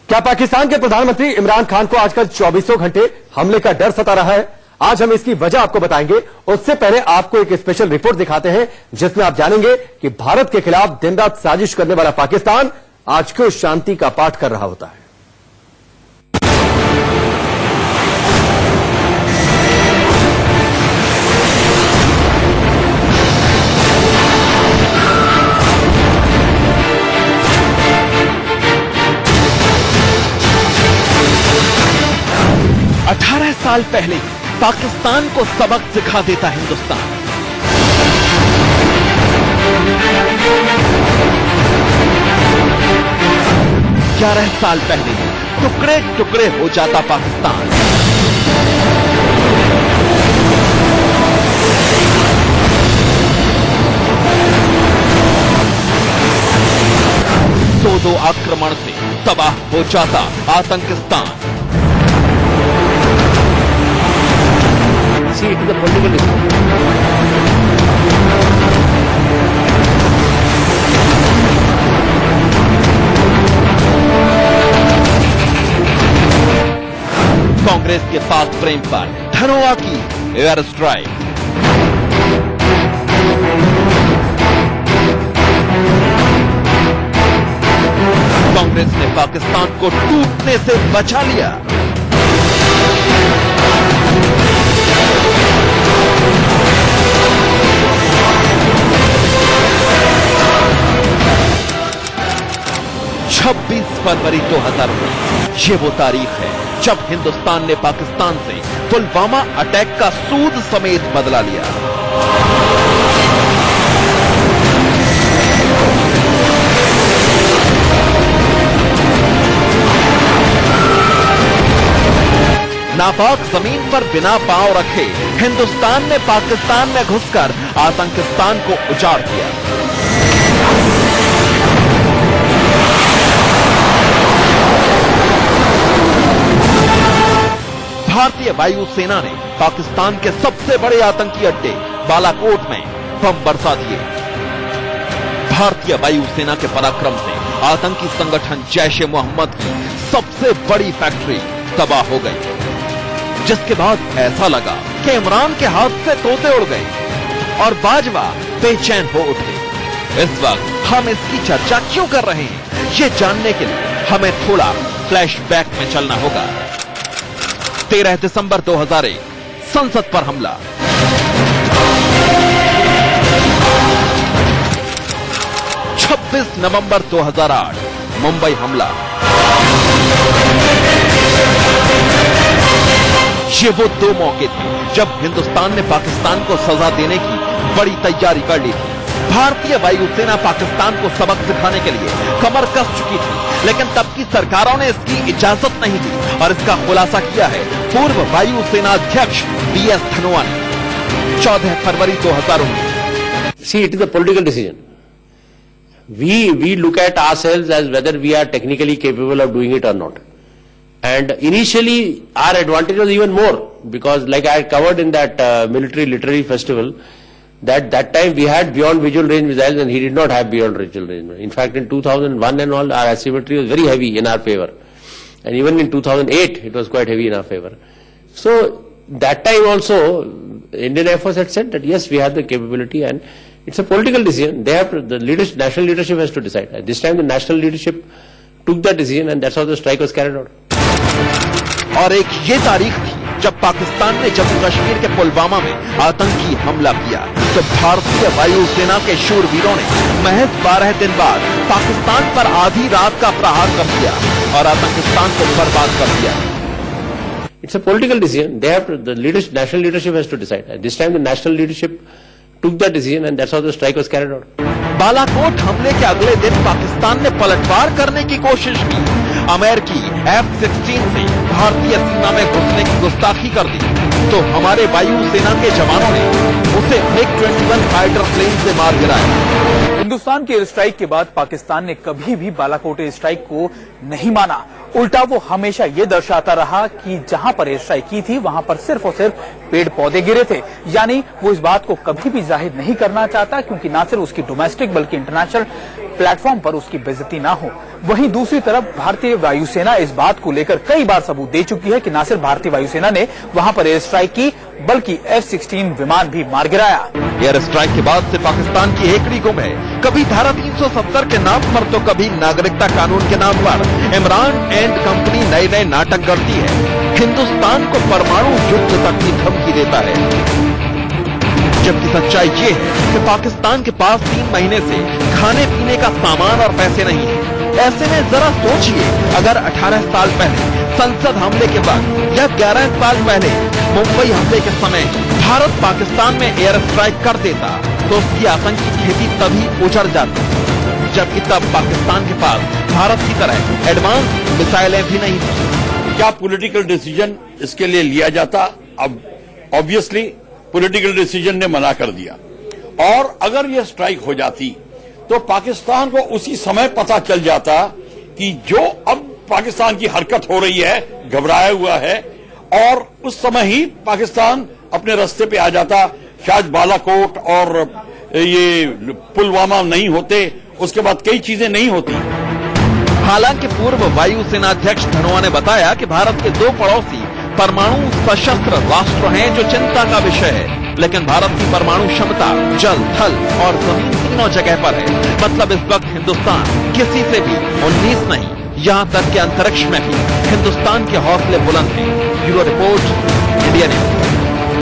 क्या पाकिस्तान के प्रधानमंत्री इमरान खान को आजकल 24 घंटे हमले का डर सता रहा है? आज हम इसकी वजह आपको बताएंगे। उससे पहले आपको एक स्पेशल रिपोर्ट दिखाते हैं जिसमें आप जानेंगे कि भारत के खिलाफ दिन रात साजिश करने वाला पाकिस्तान आज क्यों शांति का पाठ कर रहा होता है। 18 साल पहले पाकिस्तान को सबक सिखा देता हिंदुस्तान। ग्यारह साल पहले टुकड़े टुकड़े हो जाता पाकिस्तान। दो आक्रमण से तबाह हो जाता आतंकिस्तान। See, it is a political issue. Congress के पाक प्रेम पर धनोआ की एयर स्ट्राइक। कांग्रेस ने पाकिस्तान को टूटने से बचा लिया। फरवरी 2019 ये वो तारीख है जब हिंदुस्तान ने पाकिस्तान से पुलवामा अटैक का सूद समेत बदला लिया। नापाक जमीन पर बिना पांव रखे हिंदुस्तान ने पाकिस्तान में घुसकर आतंकिस्तान को उजाड़ दिया। भारतीय वायुसेना ने पाकिस्तान के सबसे बड़े आतंकी अड्डे बालाकोट में बम बरसा दिए। भारतीय वायुसेना के पराक्रम से आतंकी संगठन जैश ए मोहम्मद की सबसे बड़ी फैक्ट्री तबाह हो गई, जिसके बाद ऐसा लगा कि इमरान के हाथ से तोते उड़ गए और बाजवा बेचैन हो उठे। इस वक्त हम इसकी चर्चा क्यों कर रहे हैं, ये जानने के लिए हमें थोड़ा फ्लैशबैक में चलना होगा। 13 दिसंबर 2001 संसद पर हमला। 26 नवंबर 2008 मुंबई हमला। ये वो दो मौके थे जब हिंदुस्तान ने पाकिस्तान को सजा देने की बड़ी तैयारी कर ली थी। भारतीय वायुसेना पाकिस्तान को सबक सिखाने के लिए कमर कस चुकी थी, लेकिन तब की सरकारों ने इसकी इजाजत नहीं दी और इसका खुलासा किया है पूर्व वायुसेना अध्यक्ष बीएस धनोआ ने 14 फरवरी 2019। See, it is a political decision. We look at ourselves as whether we are technically capable of doing it or not. And initially, our advantage was even more because, like I had covered in that military literary festival, that time we had beyond visual range missiles and he did not have beyond visual range. In fact, in 2001 and all, our asymmetry was very heavy in our favor. And even in 2008, it was quite heavy in our favor. So, that time also, Indian Air Force had said that yes, we have the capability and it's a political decision. They have to, the national leadership has to decide. At this time, the national leadership took that decision and that's how the strike was carried out. और एक ये तारीख थी जब पाकिस्तान ने जम्मू कश्मीर के पुलवामा में आतंकी हमला किया, तो भारतीय वायुसेना के शूरवीरों ने महज 12 दिन बाद पाकिस्तान पर आधी रात का प्रहार कर दिया और आतंकिस्तान को बर्बाद कर दिया। It's a political decision. They have to, the national leadership has to decide. At this time, the national leadership took that decision and that's how the strike was carried out. Balakot हमले के अगले दिन पाकिस्तान ने पलटवार करने की कोशिश की। अमेरिकी F-16 से भारतीय सीमा में घुसने की गुस्ताखी कर दी, तो हमारे वायुसेना के जवानों ने उसे MiG-21 फाइटर प्लेन से मार गिराया। हिंदुस्तान की एयर स्ट्राइक के बाद पाकिस्तान ने कभी भी बालाकोट एयर स्ट्राइक को नहीं माना। उल्टा वो हमेशा ये दर्शाता रहा कि जहां पर एयर स्ट्राइक की थी वहां पर सिर्फ और सिर्फ पेड़ पौधे गिरे थे। यानी वो इस बात को कभी भी जाहिर नहीं करना चाहता, क्योंकि ना सिर्फ उसकी डोमेस्टिक बल्कि इंटरनेशनल प्लेटफॉर्म पर उसकी बेइज्जती ना हो। वहीं दूसरी तरफ भारतीय वायुसेना इस बात को लेकर कई बार सबूत दे चुकी है कि न सिर्फ भारतीय वायुसेना ने वहां पर एयर स्ट्राइक की, बल्कि F-16 विमान भी मार गिराया। एयर स्ट्राइक के बाद से पाकिस्तान की हेकड़ी गुम है, कभी धारा 370 के नाम पर तो कभी नागरिकता कानून के नाम पर। इमरान एंड कंपनी नए नए नाटक करती है, हिंदुस्तान को परमाणु युद्ध तक की धमकी देता है। जबकि सच्चाई ये है कि पाकिस्तान के पास 3 महीने से खाने पीने का सामान और पैसे नहीं है। ऐसे में जरा सोचिए, अगर 18 साल पहले संसद हमले के वक्त या 11 साल पहले मुंबई हमले के समय भारत पाकिस्तान में एयर स्ट्राइक कर देता तो उसकी आतंकी खेती तभी उजड़ जाती, जबकि तब पाकिस्तान के पास भारत की तरह एडवांस मिसाइलें भी नहीं थी। क्या पॉलिटिकल डिसीजन इसके लिए लिया जाता? अब ऑब्वियसली पॉलिटिकल डिसीजन ने मना कर दिया, और अगर यह स्ट्राइक हो जाती तो पाकिस्तान को उसी समय पता चल जाता कि जो अब पाकिस्तान की हरकत हो रही है, घबराया हुआ है, और उस समय ही पाकिस्तान अपने रास्ते पे आ जाता। शायद बालाकोट और ये पुलवामा नहीं होते, उसके बाद कई चीजें नहीं होती। हालांकि पूर्व वायुसेना अध्यक्ष धनोआ ने बताया कि भारत के 2 पड़ोसी परमाणु सशस्त्र राष्ट्र हैं जो चिंता का विषय है, लेकिन भारत की परमाणु क्षमता जल, थल और जमीन तीनों जगह पर है। मतलब इस वक्त हिंदुस्तान किसी से भी 19 नहीं, यहाँ तक कि अंतरिक्ष में भी हिंदुस्तान के हौसले बुलंद हैं। Bureau report, India news.